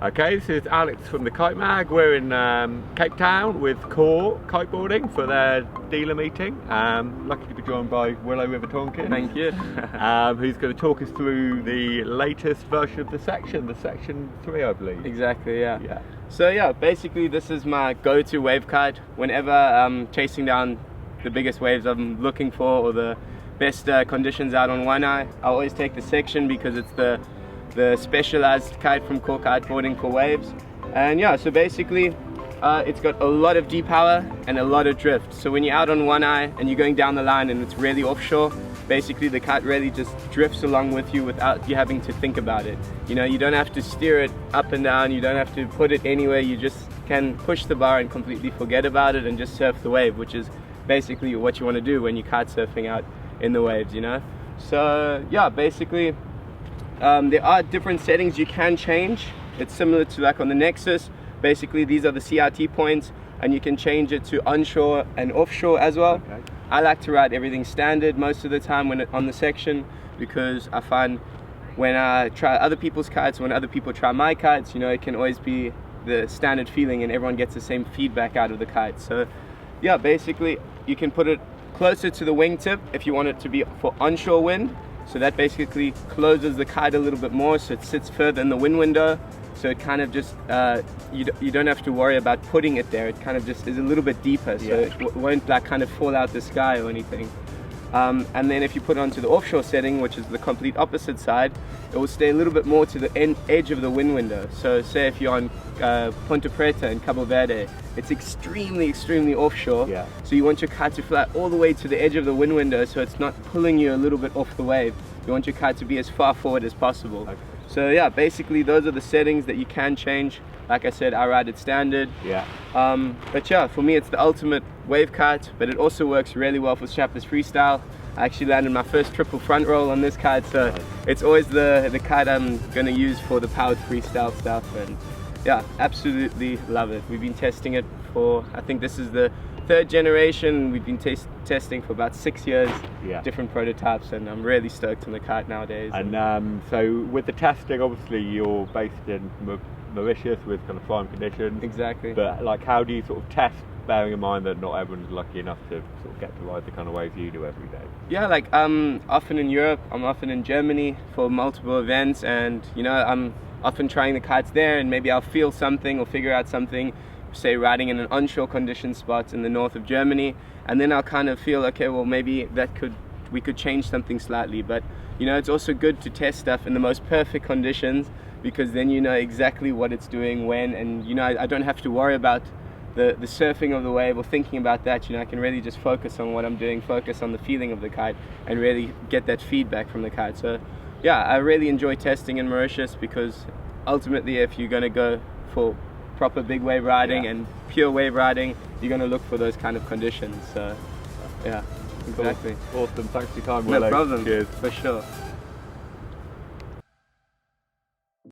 Okay, this is Alex from TheKiteMag. We're in Cape Town with Core Kiteboarding for their dealer meeting. Lucky to be joined by Willow-River Tonkin. Thank you. Who's going to talk us through the latest version of the Section 3, I believe. Exactly, yeah. So yeah, basically this is my go-to wave kite. Whenever I'm chasing down the biggest waves I'm looking for, or the best conditions out on one eye, I always take the Section because it's the specialized kite from Core Kiteboarding for waves. And yeah, so basically it's got a lot of D-power and a lot of drift. So when you're out on one eye and you're going down the line and it's really offshore, basically the kite really just drifts along with you without you having to think about it. You know, you don't have to steer it up and down, you don't have to put it anywhere, you just can push the bar and completely forget about it and just surf the wave, which is basically what you want to do when you're kite surfing out in the waves, you know. So yeah, basically there are different settings you can change. It's similar to like on the Nexus. Basically these are the CRT points and you can change it to onshore and offshore as well. Okay. I like to ride everything standard most of the time when on the Section, because I find when I try other people's kites, when other people try my kites, you know, it can always be the standard feeling and everyone gets the same feedback out of the kite. So yeah, basically you can put it closer to the wingtip if you want it to be for onshore wind. So that basically closes the kite a little bit more, so it sits further in the wind window. So it kind of just, you don't have to worry about putting it there. It kind of just is a little bit deeper, so it won't like kind of fall out the sky or anything. And then if you put it onto the offshore setting, which is the complete opposite side, it will stay a little bit more to the edge of the wind window. So say if you're on Ponte Preta in Cabo Verde, it's extremely offshore. Yeah. So you want your kite to fly all the way to the edge of the wind window, so it's not pulling you a little bit off the wave. You want your kite to be as far forward as possible. Okay. So yeah, basically those are the settings that you can change. Like I said, I ride it standard. Yeah. But yeah, for me it's the ultimate wave kite, but it also works really well for strapless freestyle. I actually landed my first triple front roll on this kite, so it's always the kite I'm gonna use for the powered freestyle stuff. And yeah, absolutely love it. We've been testing it for, I think this is the 3rd generation. We've been testing for about 6 years, different prototypes, and I'm really stoked on the kite nowadays. And so with the testing, obviously you're based in Mauritius with kind of prime conditions. Exactly. But like, how do you sort of test, bearing in mind that not everyone's lucky enough to sort of get to ride the kind of waves you do every day? Yeah, like I'm often in Europe, I'm often in Germany for multiple events, and you know, I'm often trying the kites there, and maybe I'll feel something or figure out something, say riding in an onshore condition spot in the north of Germany, and then I'll kind of feel, okay, well maybe we could change something slightly. But you know, it's also good to test stuff in the most perfect conditions, because then you know exactly what it's doing when, and you know, I don't have to worry about the surfing of the wave or thinking about that. You know, I can really just focus on what I'm doing, focus on the feeling of the kite, and really get that feedback from the kite. So yeah, I really enjoy testing in Mauritius, because ultimately if you're going to go for proper big wave riding and pure wave riding, you're going to look for those kind of conditions. So yeah, exactly. Awesome, thanks for your time, Willow. No problem. Cheers. For sure.